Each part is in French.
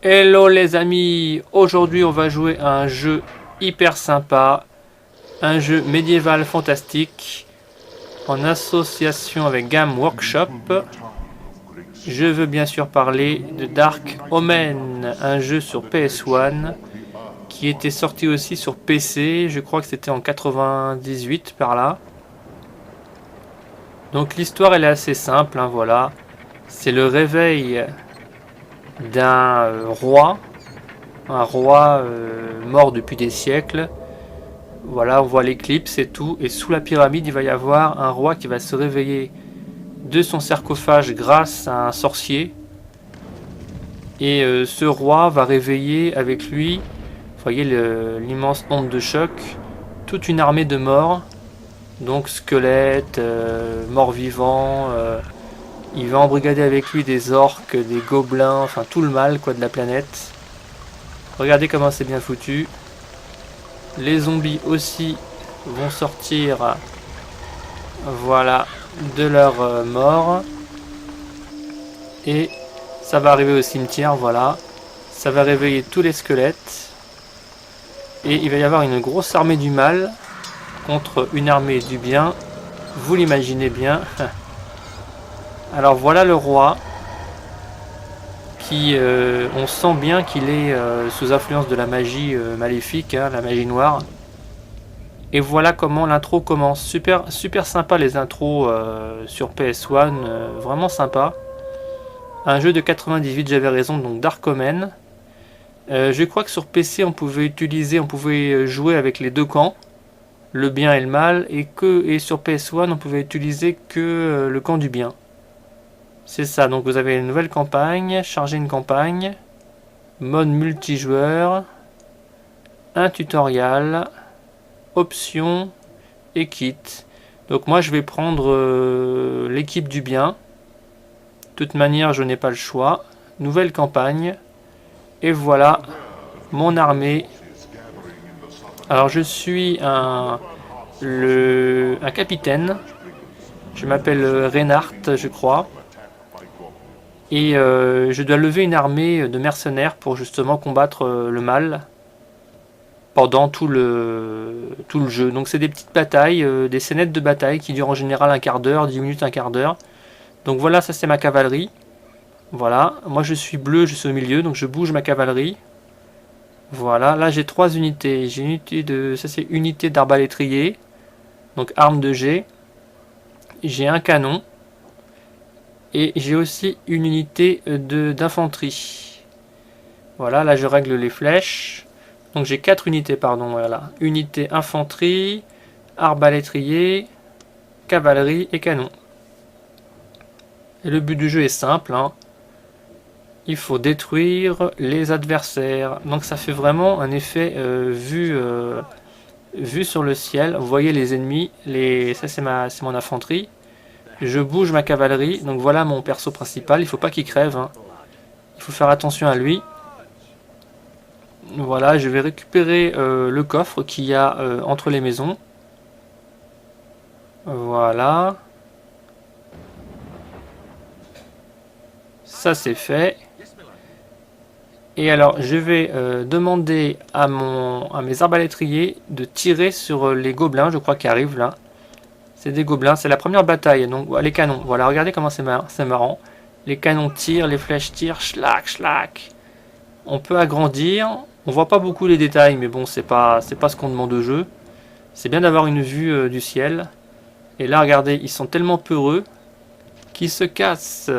Hello les amis, aujourd'hui on va jouer à un jeu hyper sympa, un jeu médiéval fantastique en association avec Game Workshop. Je veux bien sûr parler de Dark Omen, un jeu sur PS1 qui était sorti aussi sur PC, je crois que c'était en 98 par là. Donc l'histoire elle est assez simple, hein, voilà. C'est le réveil d'un roi, mort depuis des siècles. Voilà, on voit l'éclipse et tout. Et sous la pyramide, il va y avoir un roi qui va se réveiller de son sarcophage grâce à un sorcier. Et ce roi va réveiller avec lui, vous voyez l'immense onde de choc, toute une armée de morts. Donc squelettes, morts vivants. Il va embrigader avec lui des orques, des gobelins, enfin tout le mal quoi de la planète. Regardez comment c'est bien foutu. Les zombies aussi vont sortir, voilà, de leur mort. Et ça va arriver au cimetière, voilà. Ça va réveiller tous les squelettes. Et il va y avoir une grosse armée du mal contre une armée du bien. Vous l'imaginez bien. Alors voilà le roi qui, on sent bien qu'il est sous influence de la magie maléfique, hein, la magie noire. Et voilà comment l'intro commence. Super, super sympa les intros sur PS1, vraiment sympa. Un jeu de 98, j'avais raison, donc Dark Omen. Je crois que sur PC on pouvait jouer avec les deux camps, le bien et le mal, et sur PS1 on pouvait utiliser que le camp du bien. C'est ça, donc vous avez une nouvelle campagne, charger une campagne, mode multijoueur, un tutoriel, options et kit. Donc moi je vais prendre l'équipe du bien. De toute manière je n'ai pas le choix. Nouvelle campagne. Et voilà mon armée. Alors je suis un capitaine. Je m'appelle Reinhardt je crois. Et je dois lever une armée de mercenaires pour justement combattre le mal pendant tout le jeu. Donc c'est des petites batailles, des scénettes de bataille qui durent en général un quart d'heure, 10 minutes, un quart d'heure. Donc voilà, ça c'est ma cavalerie. Voilà, moi je suis bleu, je suis au milieu, donc je bouge ma cavalerie. Voilà, là j'ai trois unités. J'ai une unité de, ça c'est unité d'arbalétrier, donc arme de jet. J'ai un canon. Et j'ai aussi une unité d'infanterie. Voilà, là je règle les flèches. Donc j'ai 4 unités, pardon, voilà. Unité infanterie, arbalétrier, cavalerie et canon. Et le but du jeu est simple, hein. Il faut détruire les adversaires. Donc ça fait vraiment un effet vue sur le ciel. Vous voyez les ennemis, ça c'est mon infanterie. Je bouge ma cavalerie, donc voilà mon perso principal, il faut pas qu'il crève, hein. Il faut faire attention à lui. Voilà, je vais récupérer le coffre qu'il y a entre les maisons. Voilà. Ça c'est fait. Et alors je vais demander à mes arbalétriers de tirer sur les gobelins, je crois, qui arrivent là. C'est des gobelins, c'est la première bataille, donc les canons. Voilà, regardez comment c'est marrant. Les canons tirent, les flèches tirent, schlac, schlac. On peut agrandir. On voit pas beaucoup les détails, mais bon, c'est pas ce qu'on demande au jeu. C'est bien d'avoir une vue du ciel. Et là, regardez, ils sont tellement peureux qu'ils se cassent.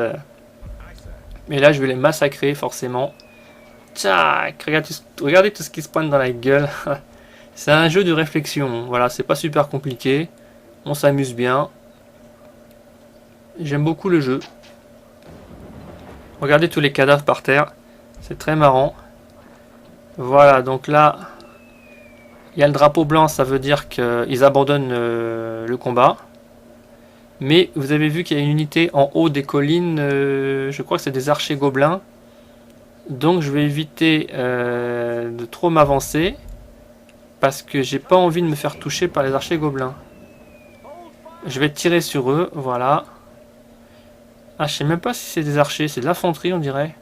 Mais là, je vais les massacrer, forcément. Tchac, regardez tout ce qui se pointe dans la gueule. C'est un jeu de réflexion. Voilà, c'est pas super compliqué. On s'amuse bien. J'aime beaucoup le jeu. Regardez tous les cadavres par terre. C'est très marrant. Voilà, donc là, il y a le drapeau blanc, ça veut dire qu'ils abandonnent le combat. Mais vous avez vu qu'il y a une unité en haut des collines, je crois que c'est des archers gobelins. Donc je vais éviter de trop m'avancer, parce que j'ai pas envie de me faire toucher par les archers gobelins. Je vais tirer sur eux, voilà. Ah, je sais même pas si c'est des archers, c'est de l'infanterie on dirait.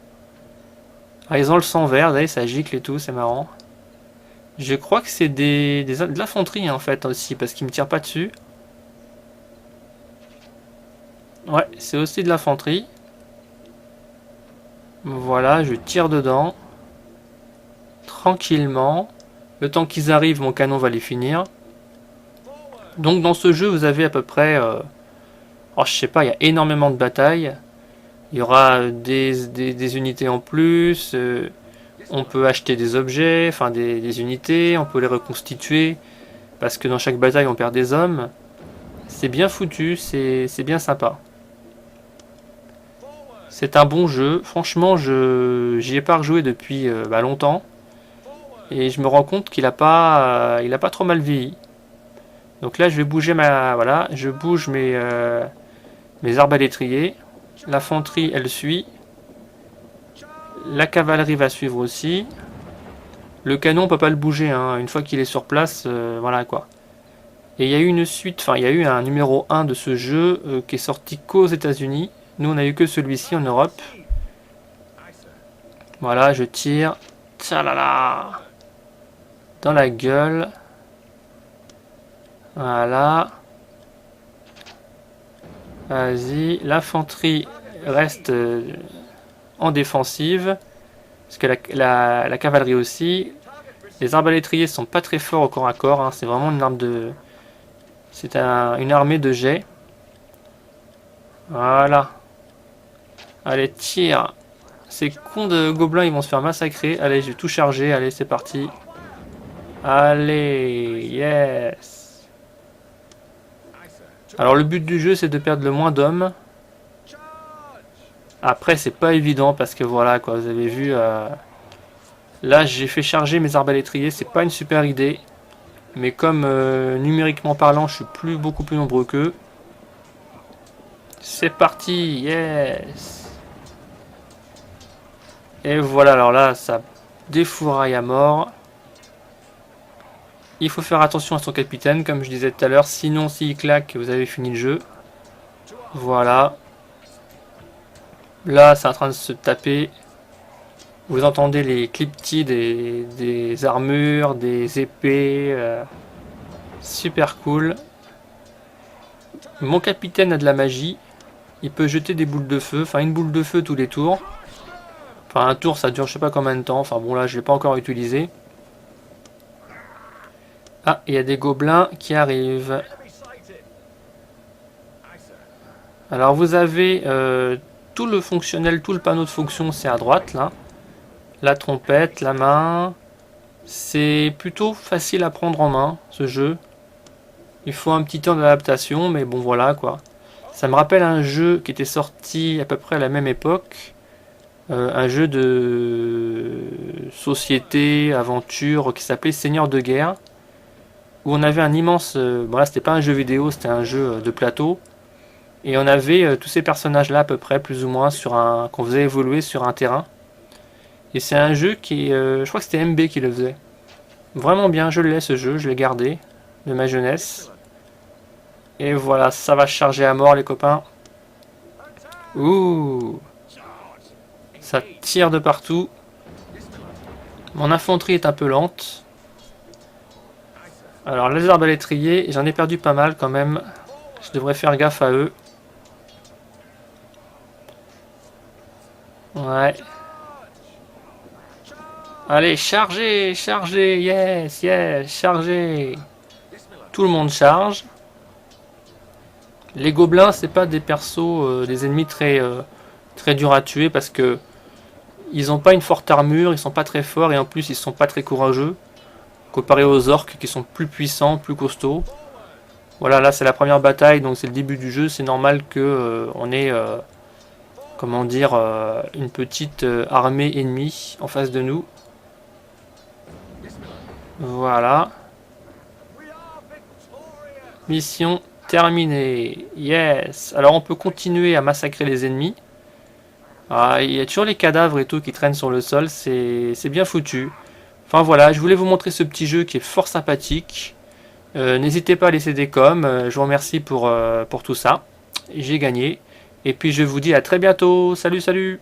Ah, ils ont le sang vert, vous voyez, ça gicle et tout, c'est marrant. Je crois que c'est de l'infanterie en fait aussi, parce qu'ils me tirent pas dessus. Ouais, c'est aussi de l'infanterie. Voilà, je tire dedans. Tranquillement. Le temps qu'ils arrivent, mon canon va les finir. Donc dans ce jeu, vous avez à peu près... oh, je sais pas, il y a énormément de batailles. Il y aura des unités en plus. On peut acheter des objets, enfin des unités. On peut les reconstituer. Parce que dans chaque bataille, on perd des hommes. C'est bien foutu, c'est bien sympa. C'est un bon jeu. Franchement, j'y ai pas rejoué depuis longtemps. Et je me rends compte qu'il a pas trop mal vieilli. Donc là, je vais bouger voilà, je bouge mes arbalétriers. L'infanterie, elle suit. La cavalerie va suivre aussi. Le canon, on peut pas le bouger, hein. Une fois qu'il est sur place, voilà quoi. Et il y a eu une suite, enfin il y a eu un numéro 1 de ce jeu qui est sorti qu'aux États-Unis. Nous, on a eu que celui-ci en Europe. Voilà, je tire. Tchalala. Dans la gueule. Voilà. Vas-y. L'infanterie reste en défensive. Parce que la cavalerie aussi. Les arbalétriers sont pas très forts au corps à corps. Hein. C'est vraiment une arme de... C'est une armée de jet. Voilà. Allez, tire. Ces cons de gobelins, ils vont se faire massacrer. Allez, je vais tout charger. Allez, c'est parti. Allez, yes. Alors, le but du jeu, c'est de perdre le moins d'hommes. Après, c'est pas évident parce que voilà, quoi, vous avez vu... Là, j'ai fait charger mes arbalétriers. C'est pas une super idée. Mais comme numériquement parlant, je suis beaucoup plus nombreux qu'eux. C'est parti, yes. Et voilà, alors là, ça défouraille à mort. Il faut faire attention à son capitaine, comme je disais tout à l'heure. Sinon, s'il claque, vous avez fini le jeu. Voilà. Là, c'est en train de se taper. Vous entendez les cliquetis des armures, des épées. Super cool. Mon capitaine a de la magie. Il peut jeter des boules de feu. Enfin, une boule de feu tous les tours. Enfin, un tour, ça dure je sais pas combien de temps. Enfin, bon, là, je l'ai pas encore utilisé. Ah, il y a des gobelins qui arrivent. Alors, vous avez tout le fonctionnel, tout le panneau de fonction, c'est à droite, là. La trompette, la main. C'est plutôt facile à prendre en main, ce jeu. Il faut un petit temps d'adaptation, mais bon, voilà, quoi. Ça me rappelle un jeu qui était sorti à peu près à la même époque. Un jeu de société, aventure, qui s'appelait Seigneur de guerre. Où on avait un immense... bon, là, c'était pas un jeu vidéo, c'était un jeu de plateau. Et on avait tous ces personnages-là, à peu près, plus ou moins, qu'on faisait évoluer sur un terrain. Et c'est un jeu qui... je crois que c'était MB qui le faisait. Vraiment bien, je l'ai, ce jeu, je l'ai gardé, de ma jeunesse. Et voilà, ça va charger à mort, les copains. Ouh! Ça tire de partout. Mon infanterie est un peu lente. Alors, les arbalétriers, j'en ai perdu pas mal quand même. Je devrais faire gaffe à eux. Ouais. Allez, chargez, chargez, yes, yes, chargez. Tout le monde charge. Les gobelins, c'est pas des persos, des ennemis très durs à tuer parce que ils ont pas une forte armure, ils sont pas très forts et en plus ils sont pas très courageux. Comparé aux orques qui sont plus puissants, plus costauds. Voilà, là c'est la première bataille, donc c'est le début du jeu, c'est normal que on ait, comment dire, une petite armée ennemie en face de nous. Voilà. Mission terminée. Yes. Alors on peut continuer à massacrer les ennemis. Ah, il y a toujours les cadavres et tout qui traînent sur le sol, c'est bien foutu. Enfin voilà, je voulais vous montrer ce petit jeu qui est fort sympathique. N'hésitez pas à laisser des coms, je vous remercie pour tout ça. J'ai gagné. Et puis je vous dis à très bientôt. Salut, salut!